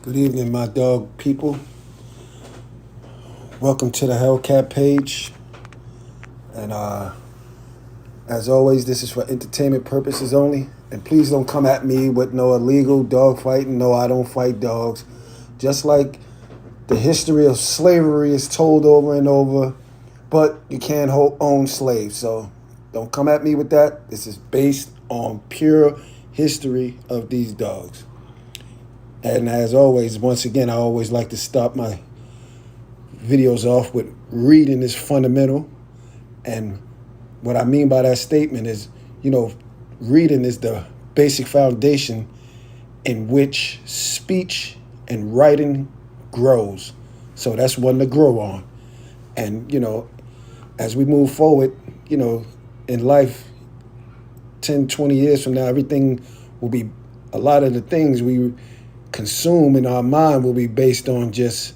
Good evening, my dog people. Welcome to the Hellcat page. And as always, this is for entertainment purposes only. And please don't come at me with no illegal dog fighting. No, I don't fight dogs. Just like the history of slavery is told over and over, but you can't own slaves. So don't come at me with that. This is based on pure history of these dogs. And as always, once again, I always like to start my videos off with reading is fundamental. And what I mean by that statement is, reading is the basic foundation in which speech and writing grows. So that's one to grow on. And, as we move forward, in life, 10, 20 years from now, everything will be, a lot of the things we consume in our mind will be based on just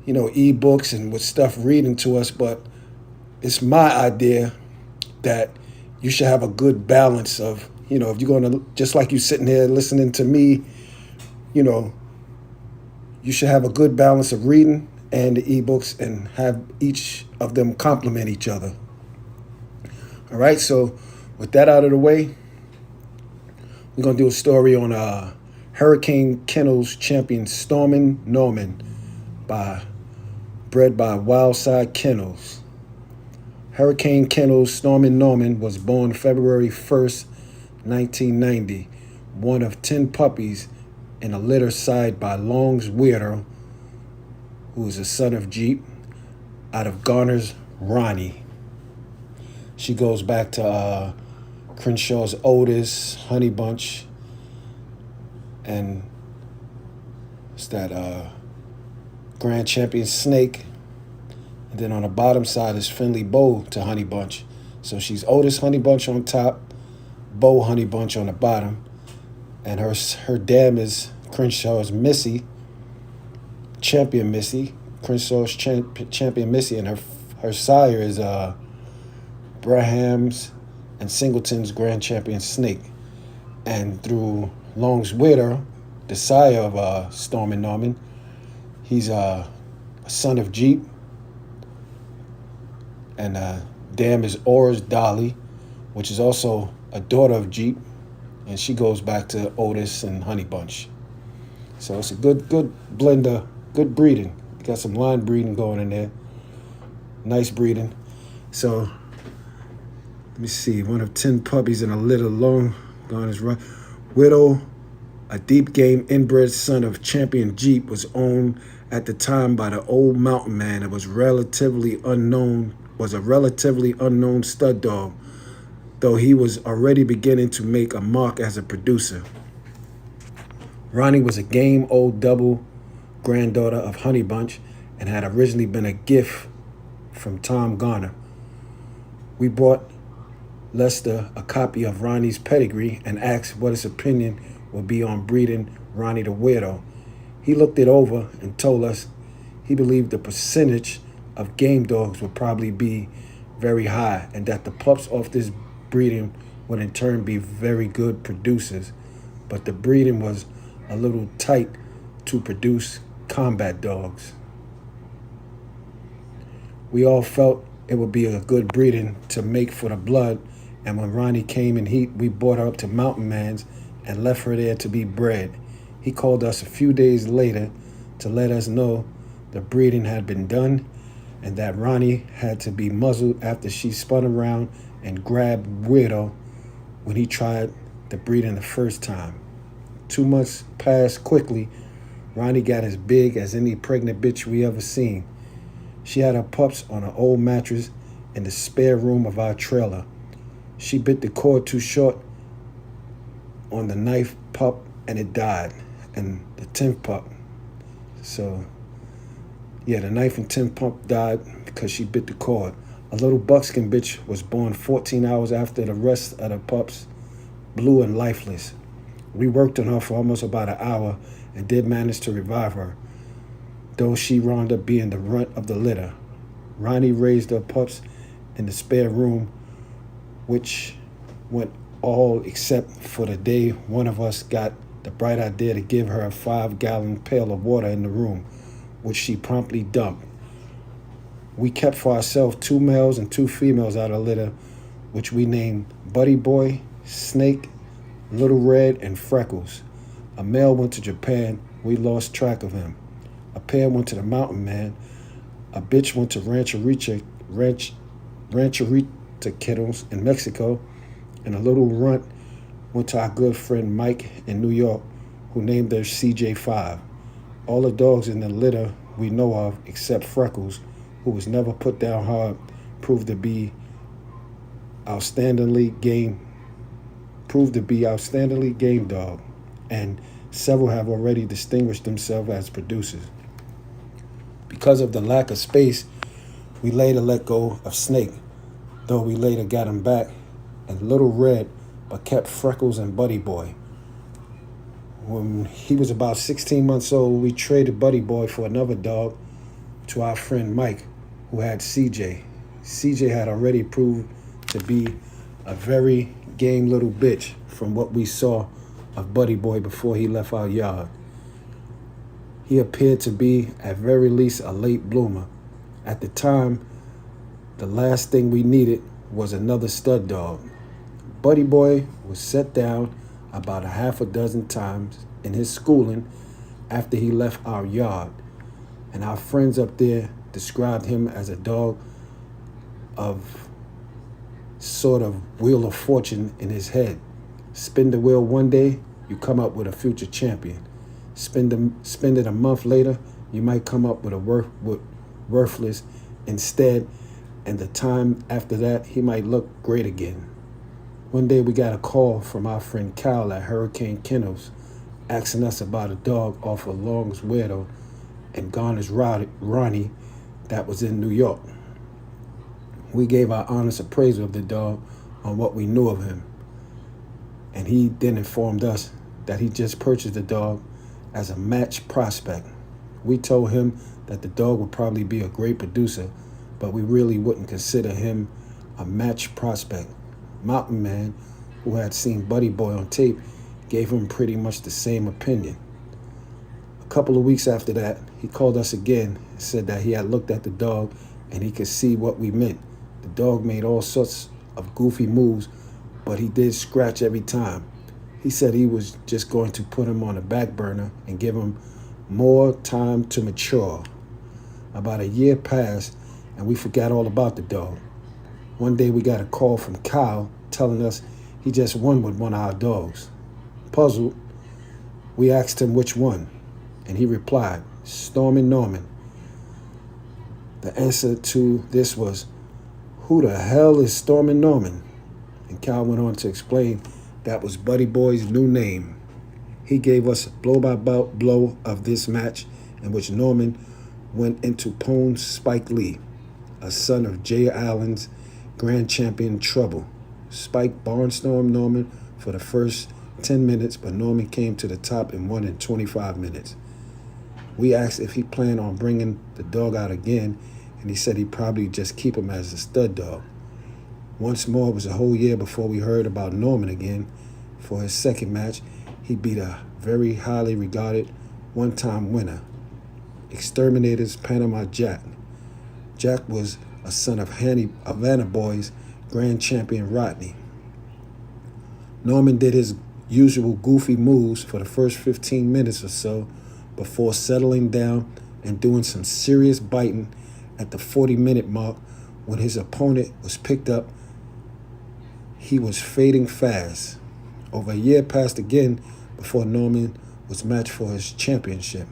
ebooks and with stuff reading to us. But it's my idea that you should have a good balance of, if you're going to, just like you sitting here listening to me, you should have a good balance of reading and the ebooks and have each of them complement each other. All right, so with that out of the way, we're going to do a story on Hurricane Kennels champion Stormin Norman, bred by Wildside Kennels. Hurricane Kennels Stormin Norman was born February 1st, 1990, one of 10 puppies in a litter side by Long's Weirdo, who is a son of Jeep, out of Garner's Ronnie. She goes back to Crenshaw's Otis, Honey Bunch, and it's that Grand Champion Snake. And then on the bottom side is Finley Bow to Honey Bunch. So she's Otis Honey Bunch on top, Bow Honey Bunch on the bottom. And her dam is Crenshaw's Missy, Champion Missy, Crenshaw's Champion Missy. And her sire is Braham's and Singleton's Grand Champion Snake. And through Long's Widow, the sire of Stormin Norman, he's a son of Jeep. And dam is Aura's Dolly, which is also a daughter of Jeep. And she goes back to Otis and Honey Bunch. So it's a good blender, good breeding. Got some line breeding going in there. Nice breeding. So let me see. One of 10 puppies in a litter long gone is right. Widow, a deep game inbred son of Champion Jeep, was owned at the time by the old mountain man. It was a relatively unknown stud dog, though he was already beginning to make a mark as a producer. Ronnie was a game old double granddaughter of Honey Bunch and had originally been a gift from Tom Garner. We brought Lester a copy of Ronnie's Pedigree and asked what his opinion would be on breeding Ronnie the Weirdo. He looked it over and told us he believed the percentage of game dogs would probably be very high and that the pups off this breeding would in turn be very good producers, but the breeding was a little tight to produce combat dogs. We all felt it would be a good breeding to make for the blood, and when Ronnie came in heat, we brought her up to Mountain Man's and left her there to be bred. He called us a few days later to let us know the breeding had been done and that Ronnie had to be muzzled after she spun around and grabbed Weirdo when he tried the breeding the first time. 2 months passed quickly. Ronnie got as big as any pregnant bitch we ever seen. She had her pups on an old mattress in the spare room of our trailer. She bit the cord too short on the 9th pup and it died, and the 10th pup. So, yeah, the 9th and 10th pup died because she bit the cord. A little buckskin bitch was born 14 hours after the rest of the pups, blue and lifeless. We worked on her for almost about an hour and did manage to revive her, though she wound up being the runt of the litter. Ronnie raised her pups in the spare room, which went all except for the day one of us got the bright idea to give her a 5-gallon pail of water in the room, which she promptly dumped. We kept for ourselves 2 males and 2 females out of litter, which we named Buddy Boy, Snake, Little Red, and Freckles. A male went to Japan. We lost track of him. A pair went to the Mountain Man. A bitch went to Rancherita Kennels in Mexico. And a little runt went to our good friend Mike in New York, who named her CJ5. All the dogs in the litter we know of, except Freckles, who was never put down hard, proved to be outstandingly game dog, and several have already distinguished themselves as producers. Because of the lack of space, we later let go of Snake, though we later got him back, and Little Red, but kept Freckles and Buddy Boy. When he was about 16 months old, we traded Buddy Boy for another dog to our friend Mike, who had CJ. CJ had already proved to be a very game little bitch from what we saw of Buddy Boy before he left our yard. He appeared to be, at very least, a late bloomer. At the time, the last thing we needed was another stud dog. Buddy Boy was set down about a half a dozen times in his schooling after he left our yard, and our friends up there described him as a dog of sort of wheel of fortune in his head. Spin the wheel one day, you come up with a future champion. Spend it a month later, you might come up with worthless instead, and the time after that, he might look great again. One day we got a call from our friend Kyle at Hurricane Kennels, asking us about a dog off of Long's Weirdo and Garner's Ronnie that was in New York. We gave our honest appraisal of the dog on what we knew of him, and he then informed us that he just purchased the dog as a match prospect. We told him that the dog would probably be a great producer, but we really wouldn't consider him a match prospect. Mountain Man, who had seen Buddy Boy on tape, gave him pretty much the same opinion. A couple of weeks after that, he called us again and said that he had looked at the dog and he could see what we meant. The dog made all sorts of goofy moves, but he did scratch every time. He said he was just going to put him on the back burner and give him more time to mature. About a year passed and we forgot all about the dog. One day we got a call from Kyle telling us he just won with one of our dogs. Puzzled, we asked him which one, and he replied, Stormin Norman. The answer to this was, who the hell is Stormin Norman? And Kyle went on to explain that was Buddy Boy's new name. He gave us a blow of this match in which Norman went into Pone Spike Lee, a son of Jay Allen's Grand Champion Trouble. Spike barnstormed Norman for the first 10 minutes, but Norman came to the top and won in 25 minutes. We asked if he planned on bringing the dog out again, and he said he'd probably just keep him as a stud dog. Once more, it was a whole year before we heard about Norman again. For his second match, he beat a very highly regarded one-time winner, Exterminator's Panama Jack. Jack was a son of Havana Boy's Grand Champion Rodney. Norman did his usual goofy moves for the first 15 minutes or so before settling down and doing some serious biting at the 40-minute mark when his opponent was picked up. He was fading fast. Over a year passed again before Norman was matched for his championship.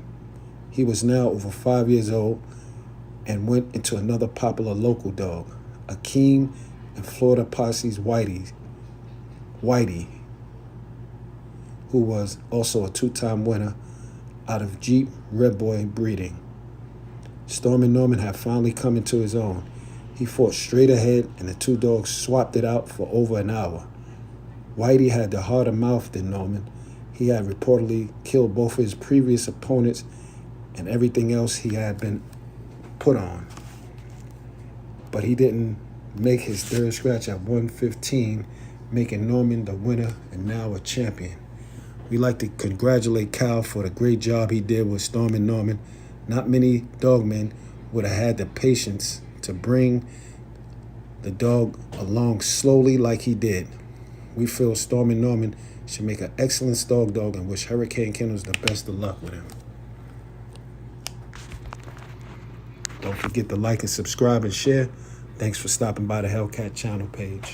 He was now over 5 years old and went into another popular local dog, Akeem and Florida Posse's Whitey, who was also a 2-time winner out of Jeep Red Boy breeding. Stormin Norman had finally come into his own. He fought straight ahead, and the two dogs swapped it out for over an hour. Whitey had the harder mouth than Norman. He had reportedly killed both of his previous opponents and everything else he had been put on. But he didn't make his third scratch at 115, making Norman the winner and now a champion. We like to congratulate Cal for the great job he did with Stormin Norman. Not many dogmen would have had the patience to bring the dog along slowly like he did. We feel Stormin Norman should make an excellent dog and wish Hurricane Kennels the best of luck with him. Don't forget to like and subscribe and share. Thanks for stopping by the Hellcat channel page.